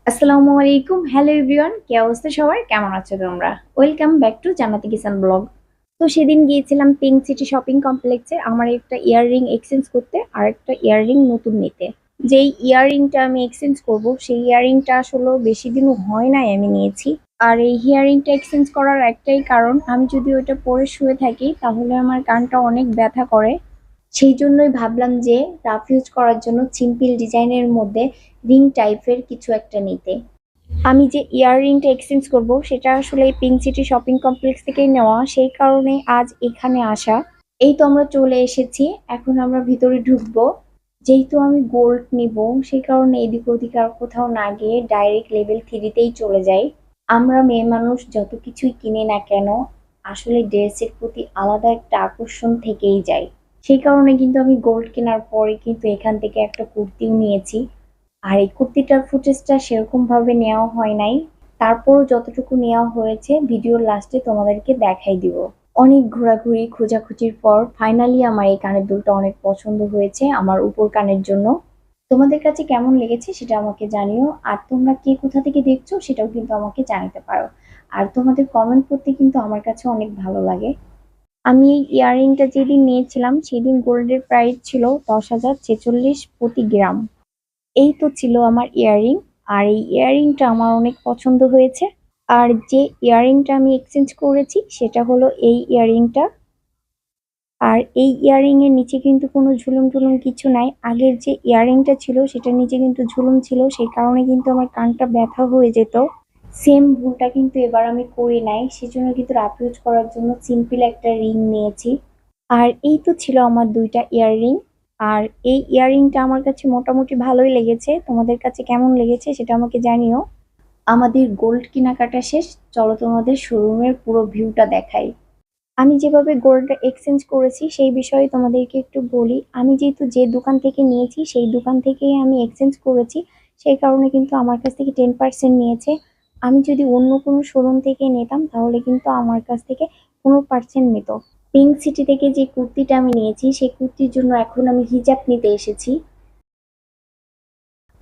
আসসালামু আলাইকুম। Hello everyone, কি অবস্থা সবার? কেমন আছো তোমরা? ওয়েলকাম ব্যাক টু জান্নাতি কিচেন ব্লগ। তো সেদিন গিয়েছিলাম পিঙ্ক সিটি শপিং কমপ্লেক্সে আমার একটা ইয়াররিং এক্সচেঞ্জ করতে আর একটা ইয়াররিং নতুন নিতে। যেই ইয়াররিংটা আমি এক্সচেঞ্জ করব সেই ইয়াররিংটা আসলে বেশি দিনও হয় নাই আমি নিয়েছি। আর এই ইয়াররিংটা এক্সচেঞ্জ করার একটাই কারণ, আমি যদি ওইটা পরে শুয়ে থাকি তাহলে আমার কানটা অনেক ব্যথা করে। সেই জন্যই ভাবলাম যে রাফ ইউজ করার জন্য সিম্পল ডিজাইনের মধ্যে রিং টাইপের কিছু একটা নিতে। আমি যে ইয়াররিংটা এক্সচেঞ্জ করব সেটা আসলে এই পিঙ্ক সিটি শপিং কমপ্লেক্স থেকেই নেওয়া, সেই কারণে আজ এখানে আসা। এই তো আমরা চলে এসেছি, এখন আমরা ভিতরে ঢুকবো। যেহেতু আমি গোল্ড নিব সেই কারণে এদিক ওদিক আর কোথাও না গিয়ে ডাইরেক্ট লেভেল থ্রিতেই চলে যাই। আমরা মেয়ে মানুষ যত কিছুই কিনে না কেন, আসলে ড্রেসের প্রতি আলাদা একটা আকর্ষণ থেকেই যায়। সেই কারণে কিন্তু আমি গোল্ড কেনার পরে কিন্তু এখান থেকে একটা কুর্তিও নিয়েছি। আর এই কুর্তিটার ফুটেজটা সেরকম ভাবে নেওয়া হয় নাই, তারপরও যতটুকু নেওয়া হয়েছে ভিডিওর লাস্টে তোমাদেরকে দেখাই দিব। অনেক ঘোরাঘুরি খোঁজাখুঁজির পর ফাইনালি আমার এই কানের দুলটা অনেক পছন্দ হয়েছে আমার উপর কানের জন্য। তোমাদের কাছে কেমন লেগেছে সেটা আমাকে জানিও, আর তোমরা কে কোথা থেকে দেখছো সেটাও কিন্তু আমাকে জানাতে পারো। আর তোমাদের কমেন্ট করতে কিন্তু আমার কাছে অনেক ভালো লাগে। আমি এই ইয়াররিংটা যেদিন নিয়েছিলাম সেদিন গোল্ডের প্রাইস ছিল 10,046 প্রতি গ্রাম। এই তো ছিল আমার ইয়াররিং। আর এই ইয়াররিংটা আমার অনেক পছন্দ হয়েছে। আর যে ইয়াররিংটা আমি এক্সচেঞ্জ করেছি সেটা হলো এই ইয়াররিংটা। আর এই ইয়াররিং এর নিচে কিন্তু কোনো ঝুলুম টুলুম কিছু নাই। আগের যে ইয়াররিংটা ছিল সেটার নিচে কিন্তু ঝুলুম ছিল, সেই কারণে কিন্তু আমার কানটা ব্যথা হয়ে যেত। সেম ভুলটা কিন্তু এবার আমি করি নাই, সেজন্য কিন্তু রাফ ইউজ করার জন্য সিম্পল একটা রিং নিয়েছি। আর এই তো ছিল আমার দুইটা ইয়াররিং। আর এই ইয়াররিংটা আমার কাছে মোটামুটি ভালোই লেগেছে, তোমাদের কাছে কেমন লেগেছে সেটা আমাকে জানিও। আমাদের গোল্ড কেনাকাটা শেষ, চলো তোমাদের শোরুমের পুরো ভিউটা দেখাই। আমি যেভাবে গোল্ডটা এক্সচেঞ্জ করেছি সেই বিষয়ে তোমাদেরকে একটু বলি। আমি যেহেতু যে দোকান থেকে নিয়েছি সেই দোকান থেকেই আমি এক্সচেঞ্জ করেছি, সেই কারণে কিন্তু আমার কাছ থেকে 10% নিয়েছে। আমি যদি অন্য কোনো শোরুম থেকে নিতাম তাহলে কিন্তু আমার কাছ থেকে 15% নিত। পিঙ্ক সিটি থেকে যে কুর্তিটা আমি নিয়েছি সেই কুর্তির জন্য এখন আমি হিজাব নিতে এসেছি।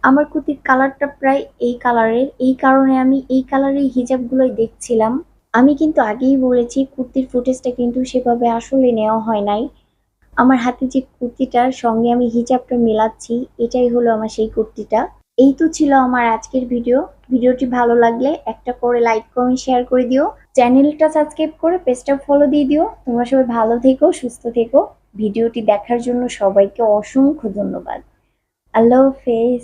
আমার কুর্তির কালারটা প্রায় এই কালারের, এই কারণে আমি এই কালারের হিজাবগুলোই দেখছিলাম। আমি কিন্তু আগেই বলেছি কুর্তির ফুটেজটা কিন্তু সেভাবে আসলে নেওয়া হয় নাই। আমার হাতে যে কুর্তিটার সঙ্গে আমি হিজাবটা মেলাচ্ছি এটাই হলো আমার সেই কুর্তিটা। এই তো ছিল আমার আজকের ভিডিও। ভিডিওটি ভালো লাগলে একটা করে লাইক কমেন্ট শেয়ার করে দিও। চ্যানেলটা সাবস্ক্রাইব করে পেজটা ফলো দিয়ে দিও। তোমরা সবাই ভালো থেকো, সুস্থ থেকো। ভিডিওটি দেখার জন্য সবাইকে অসংখ্য ধন্যবাদ। আল্লাহ হাফেজ।